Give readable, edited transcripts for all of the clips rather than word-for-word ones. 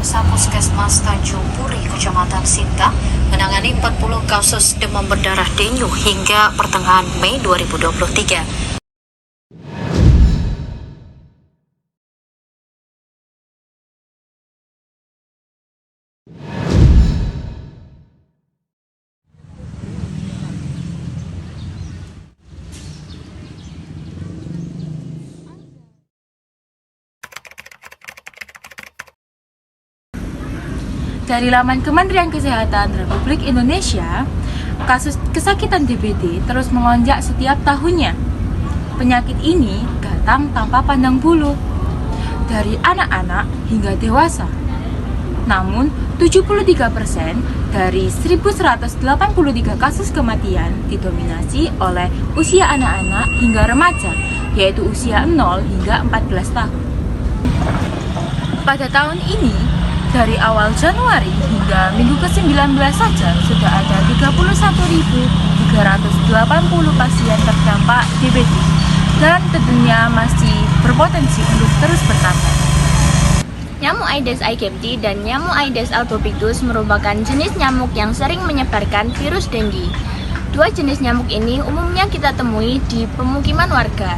Jaksa Puskesmas Tanjung Puri, Kecamatan Sinta, menangani 40 kasus demam berdarah dengue hingga pertengahan Mei 2023. Dari laman Kementerian Kesehatan Republik Indonesia, kasus kesakitan DBD terus melonjak setiap tahunnya. Penyakit ini datang tanpa pandang bulu, dari anak-anak hingga dewasa. Namun, 73% dari 1183 kasus kematian didominasi oleh usia anak-anak hingga remaja, yaitu usia 0 hingga 14 tahun. Pada tahun ini, dari awal Januari hingga minggu ke-19 saja sudah ada 31.380 pasien terdampak DBD dan tentunya masih berpotensi untuk terus bertambah. Nyamuk Aedes aegypti dan nyamuk Aedes albopictus merupakan jenis nyamuk yang sering menyebarkan virus dengue. Dua jenis nyamuk ini umumnya kita temui di pemukiman warga.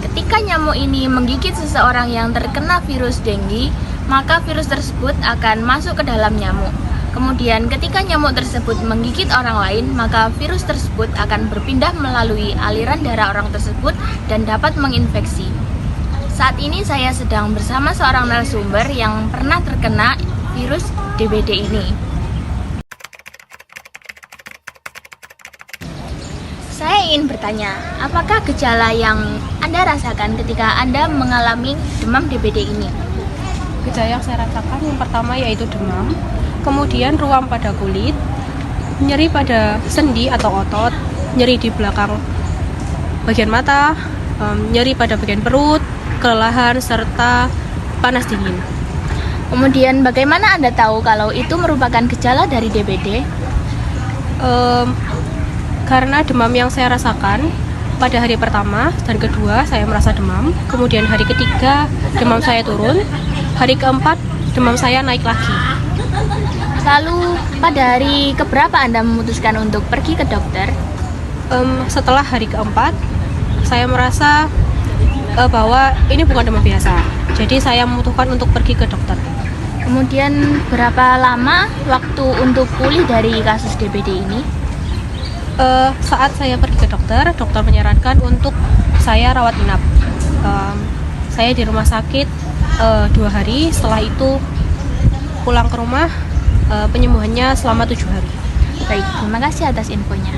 Ketika nyamuk ini menggigit seseorang yang terkena virus dengue, maka virus tersebut akan masuk ke dalam nyamuk. Kemudian ketika nyamuk tersebut menggigit orang lain, maka virus tersebut akan berpindah melalui aliran darah orang tersebut dan dapat menginfeksi. Saat ini saya sedang bersama seorang narasumber yang pernah terkena virus DBD ini. Saya ingin bertanya, apakah gejala yang Anda rasakan ketika Anda mengalami demam DBD ini? Gejala yang saya rasakan yang pertama yaitu demam, kemudian ruam pada kulit, nyeri pada sendi atau otot, nyeri di belakang bagian mata, nyeri pada bagian perut, kelelahan, serta panas dingin. Kemudian bagaimana Anda tahu kalau itu merupakan gejala dari DBD? Karena demam yang saya rasakan pada hari pertama dan kedua saya merasa demam, kemudian hari ketiga demam saya turun, hari keempat demam saya naik lagi. Lalu pada hari keberapa Anda memutuskan untuk pergi ke dokter? Setelah hari keempat saya merasa bahwa ini bukan demam biasa, jadi saya memutuskan untuk pergi ke dokter. Kemudian berapa lama waktu untuk pulih dari kasus DBD ini? Saat saya pergi ke dokter menyarankan untuk saya rawat inap. Saya di rumah sakit 2 hari, setelah itu pulang ke rumah, penyembuhannya selama 7 hari. Baik, terima kasih atas infonya.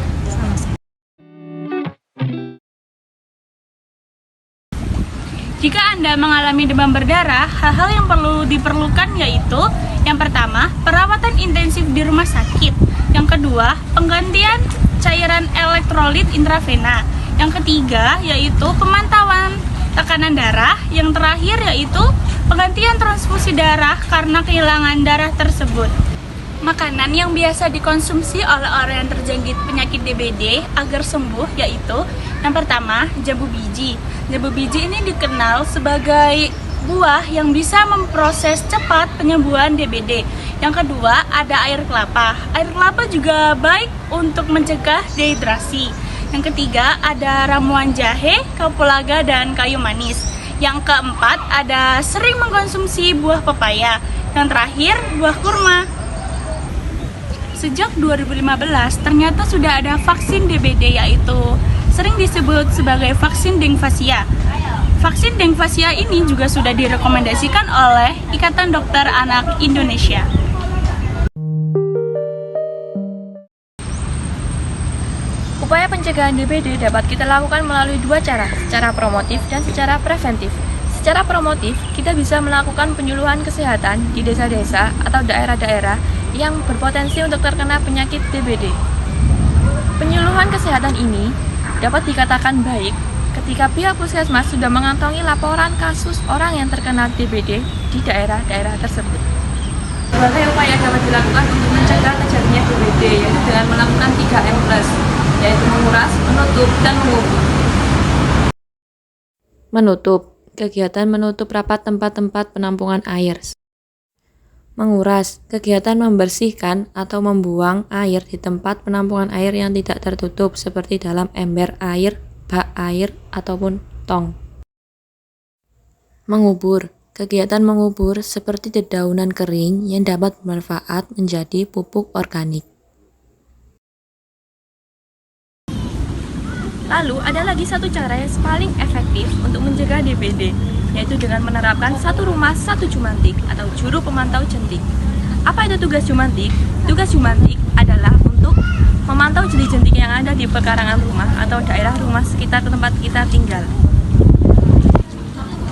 Jika Anda mengalami demam berdarah, hal-hal yang perlu diperlukan yaitu yang pertama, perawatan intensif di rumah sakit. Yang kedua, penggantian cairan elektrolit intravena. Yang ketiga, yaitu pemantauan tekanan darah. Yang terakhir, yaitu penggantian transfusi darah karena kehilangan darah tersebut. Makanan yang biasa dikonsumsi oleh orang yang terjangkit penyakit DBD agar sembuh yaitu yang pertama, jambu biji. Jambu biji ini dikenal sebagai buah yang bisa memproses cepat penyembuhan DBD. Yang kedua, ada air kelapa. Air kelapa juga baik untuk mencegah dehidrasi. Yang ketiga, ada ramuan jahe, kapulaga, dan kayu manis. Yang keempat, ada sering mengkonsumsi buah pepaya. Yang terakhir, buah kurma. Sejak 2015, ternyata sudah ada vaksin DBD yaitu sering disebut sebagai vaksin Dengvasia. Vaksin Dengvasia ini juga sudah direkomendasikan oleh Ikatan Dokter Anak Indonesia. Upaya pencegahan DBD dapat kita lakukan melalui dua cara, secara promotif dan secara preventif. Secara promotif, kita bisa melakukan penyuluhan kesehatan di desa-desa atau daerah-daerah yang berpotensi untuk terkena penyakit DBD. Penyuluhan kesehatan ini dapat dikatakan baik ketika pihak puskesmas sudah mengantongi laporan kasus orang yang terkena DBD di daerah-daerah tersebut. Berbagai upaya dapat dilakukan untuk mencegah terjadinya DBD, yaitu dengan melakukan 3M+, yaitu menguras, menutup, dan mengubur. Menutup. Kegiatan menutup rapat tempat-tempat penampungan air. Menguras, kegiatan membersihkan atau membuang air di tempat penampungan air yang tidak tertutup seperti dalam ember air, bak air, ataupun tong. Mengubur, kegiatan mengubur seperti dedaunan kering yang dapat bermanfaat menjadi pupuk organik. Lalu ada lagi satu cara yang paling efektif untuk mencegah DBD, yaitu dengan menerapkan satu rumah satu jumantik atau juru pemantau jentik. Apa itu tugas jumantik? Tugas jumantik adalah untuk memantau jentik-jentik yang ada di pekarangan rumah atau daerah rumah sekitar tempat kita tinggal.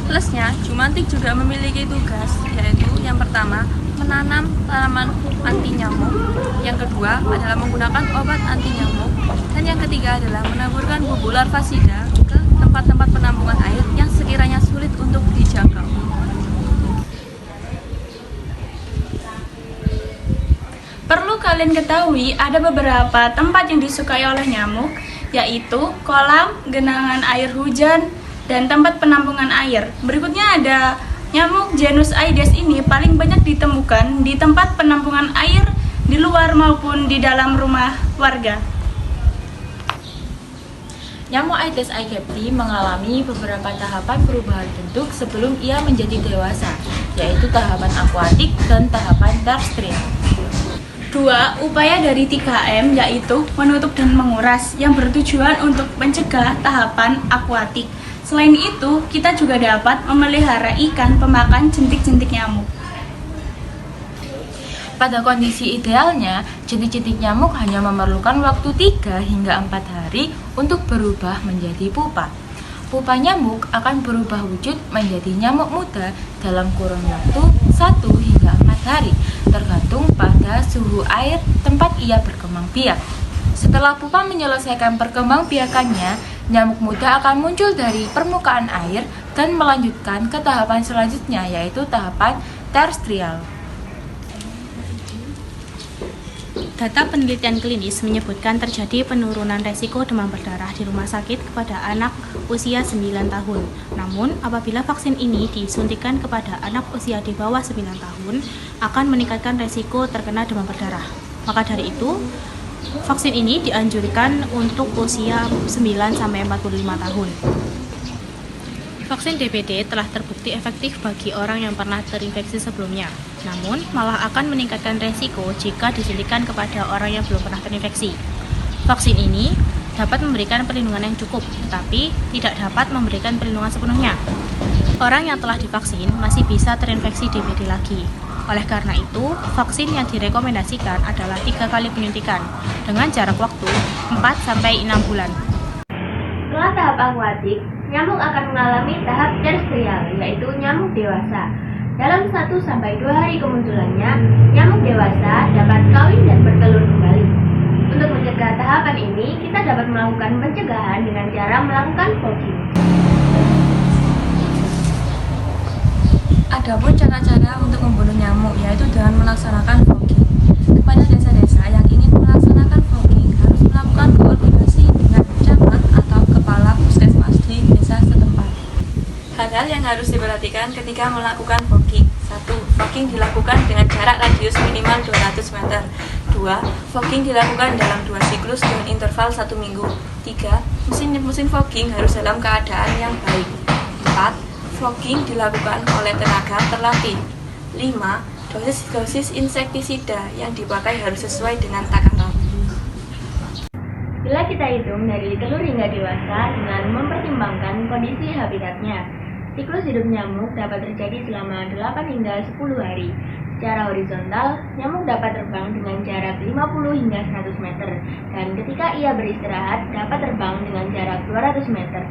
Plusnya, jumantik juga memiliki tugas, yaitu yang pertama, menanam tanaman anti nyamuk, yang kedua adalah menggunakan obat anti nyamuk, dan yang ketiga adalah menaburkan bubuk larvasida ke tempat-tempat penampungan air yang sekiranya sulit untuk dijangkau. Perlu kalian ketahui ada beberapa tempat yang disukai oleh nyamuk, yaitu kolam, genangan air hujan, dan tempat penampungan air. Berikutnya ada nyamuk genus Aedes ini paling banyak ditemukan di tempat penampungan air di luar maupun di dalam rumah warga. Nyamuk Aedes aegypti mengalami beberapa tahapan perubahan bentuk sebelum ia menjadi dewasa, yaitu tahapan akuatik dan tahapan terrestrial. 2. Upaya dari 3M yaitu menutup dan menguras yang bertujuan untuk mencegah tahapan akuatik. Selain itu, kita juga dapat memelihara ikan pemakan jentik-jentik nyamuk. Pada kondisi idealnya, jentik-jentik nyamuk hanya memerlukan waktu 3 hingga 4 hari untuk berubah menjadi pupa. Pupa nyamuk akan berubah wujud menjadi nyamuk muda dalam kurun waktu 1 hingga 4 hari, tergantung pada suhu air tempat ia berkembang biak. Setelah pupa menyelesaikan perkembangbiakannya, nyamuk muda akan muncul dari permukaan air dan melanjutkan ke tahapan selanjutnya, yaitu tahapan terrestrial. Data penelitian klinis menyebutkan terjadi penurunan resiko demam berdarah di rumah sakit kepada anak usia 9 tahun. Namun, apabila vaksin ini disuntikan kepada anak usia di bawah 9 tahun, akan meningkatkan resiko terkena demam berdarah. Maka dari itu, vaksin ini dianjurkan untuk usia 9-45 tahun. Vaksin DBD telah terbukti efektif bagi orang yang pernah terinfeksi sebelumnya. Namun, malah akan meningkatkan resiko jika disuntikan kepada orang yang belum pernah terinfeksi. Vaksin ini dapat memberikan perlindungan yang cukup, tetapi tidak dapat memberikan perlindungan sepenuhnya. Orang yang telah divaksin masih bisa terinfeksi DBD lagi. Oleh karena itu, vaksin yang direkomendasikan adalah 3 kali penyuntikan dengan jarak waktu 4-6 bulan. Setelah tahap akuatik, nyamuk akan mengalami tahap terrestrial, yaitu nyamuk dewasa. Dalam 1-2 hari kemunculannya, nyamuk dewasa dapat kawin dan bertelur kembali. Untuk mencegah tahapan ini, kita dapat melakukan pencegahan dengan cara melakukan fogging. Adapun cara-cara untuk membunuh nyamuk yaitu dengan melaksanakan fogging. Kepada desa-desa yang ingin melaksanakan fogging harus melakukan koordinasi dengan camat atau kepala puskesmas di desa setempat. Hal-hal yang harus diperhatikan ketika melakukan fogging. 1. Fogging dilakukan dengan jarak radius minimal 200 meter. 2. Fogging dilakukan dalam 2 siklus dengan interval 1 minggu. 3. Mesin fogging harus dalam keadaan yang baik. 4. Fogging dilakukan oleh tenaga terlatih. 5. Dosis insektisida yang dipakai harus sesuai dengan takaran. Bila kita hitung dari telur hingga dewasa dengan mempertimbangkan kondisi habitatnya, siklus hidup nyamuk dapat terjadi selama 8 hingga 10 hari. Secara horizontal, nyamuk dapat terbang dengan jarak 50 hingga 100 meter, dan ketika ia beristirahat dapat terbang dengan jarak 200 meter.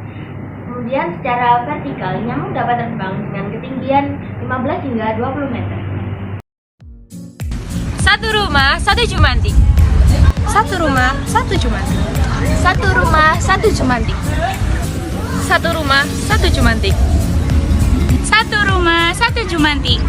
Kemudian secara vertikal, nyamuk dapat terbang dengan ketinggian 15 hingga 20 meter. Satu rumah, satu jumantik. Satu rumah, satu jumantik. Satu rumah, satu jumantik. Satu rumah, satu jumantik. Satu rumah, satu jumantik.